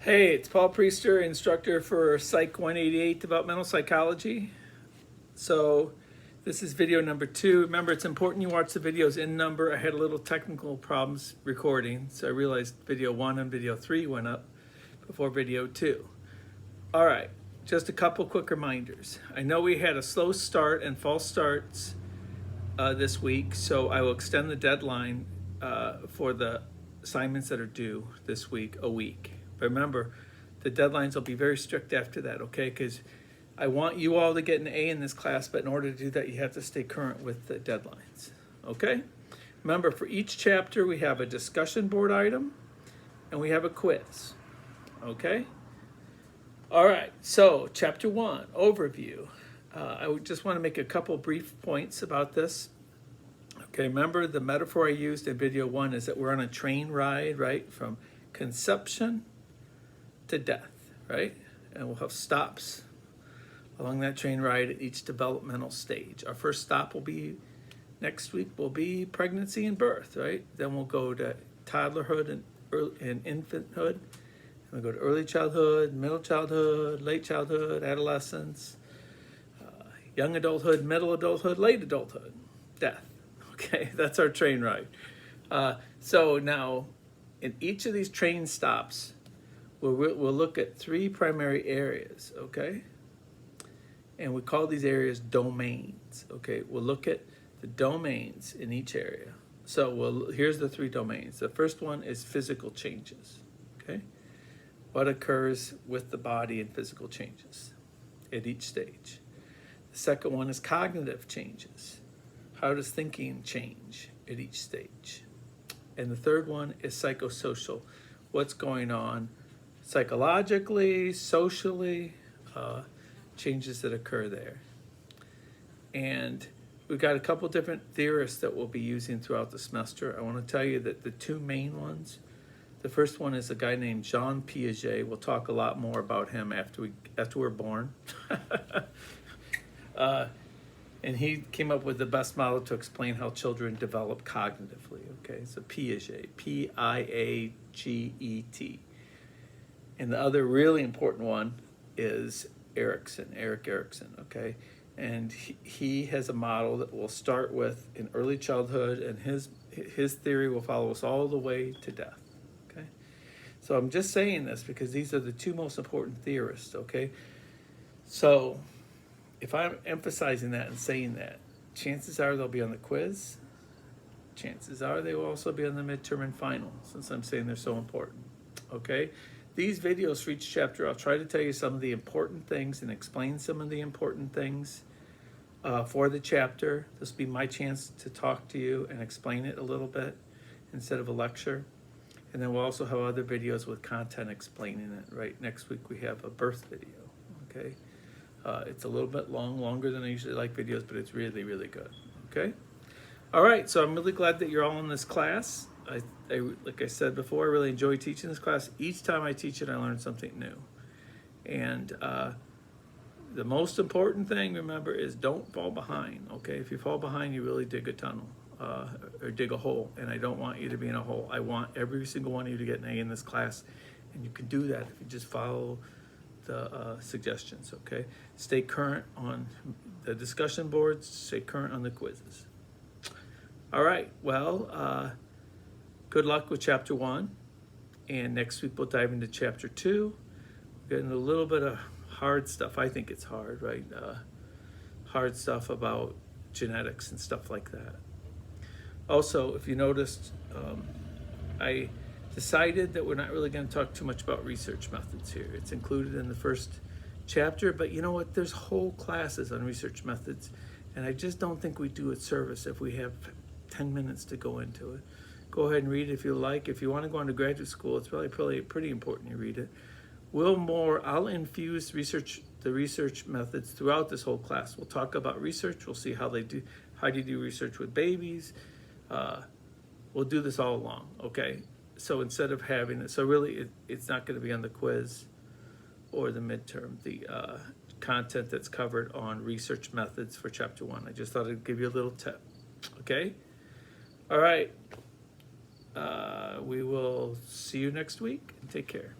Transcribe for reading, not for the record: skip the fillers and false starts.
Hey, it's Paul Priester, instructor for Psych188 Developmental Psychology. So this is video number 2. Remember, it's important you watch the videos in number. I had a little technical problems recording, so I realized video 1 and video 3 went up before video 2. All right, just a couple quick reminders. I know we had a slow start and false starts this week, so I will extend the deadline for the assignments that are due this week a week. Remember, the deadlines will be very strict after that, okay? Because I want you all to get an A in this class, but in order to do that, you have to stay current with the deadlines, okay? Remember, for each chapter, we have a discussion board item, and we have a quiz, okay? All right, so chapter 1, overview. I would just want to make a couple brief points about this. Okay, remember the metaphor I used in video 1 is that we're on a train ride, right? From conception to death, right? And we'll have stops along that train ride at each developmental stage. Our first stop will be next week will be pregnancy and birth, right? Then we'll go to toddlerhood and infanthood. And we'll go to early childhood, middle childhood, late childhood, adolescence, young adulthood, middle adulthood, late adulthood, death. Okay, that's our train ride. So now, in each of these train stops, we'll look at 3 primary areas, okay? And we call these areas domains, okay? We'll look at the domains in each area. So here's the 3 domains. The first one is physical changes, okay? What occurs with the body in physical changes at each stage. The second one is cognitive changes. How does thinking change at each stage? And the third one is psychosocial. What's going on psychologically, socially, changes that occur there. And we've got a couple different theorists that we'll be using throughout the semester. I want to tell you that the 2 main ones, the first one is a guy named Jean Piaget. We'll talk a lot more about him after we're born. And he came up with the best model to explain how children develop cognitively, okay? So Piaget, Piaget. And the other really important one is Erik Erikson, okay? And he has a model that we'll start with in early childhood, and his theory will follow us all the way to death, okay? So I'm just saying this because these are the 2 most important theorists, okay? So if I'm emphasizing that and saying that, chances are they'll be on the quiz. Chances are they will also be on the midterm and final, since I'm saying they're so important, okay? These videos for each chapter, I'll try to tell you some of the important things and explain some of the important things for the chapter. This will be my chance to talk to you and explain it a little bit instead of a lecture. And then we'll also have other videos with content explaining it, right? Next week we have a birth video, okay? It's a little bit longer than I usually like videos, but it's really, really good, okay? All right, so I'm really glad that you're all in this class. Like I said before, I really enjoy teaching this class. Each time I teach it, I learn something new. And the most important thing, remember, is don't fall behind, okay? If you fall behind, you really dig a tunnel or dig a hole, and I don't want you to be in a hole. I want every single one of you to get an A in this class, and you can do that if you just follow the suggestions, okay? Stay current on the discussion boards, stay current on the quizzes. All right, well, good luck with chapter 1, and next week we'll dive into chapter 2. We're getting a little bit of hard stuff. I think it's hard, right? Hard stuff about genetics and stuff like that. Also, if you noticed, I decided that we're not really going to talk too much about research methods here. It's included in the first chapter, but you know what? There's whole classes on research methods, and I just don't think we do it service if we have 10 minutes to go into it. Go ahead and read it if you like. If you want to go into graduate school, it's probably pretty important you read it. I'll infuse the research methods throughout this whole class. We'll talk about research. We'll see how do you do research with babies. We'll do this all along, okay? So instead of having it, so really it's not going to be on the quiz or the midterm, the content that's covered on research methods for chapter 1. I just thought I'd give you a little tip, okay? All right. We will see you next week. Take care.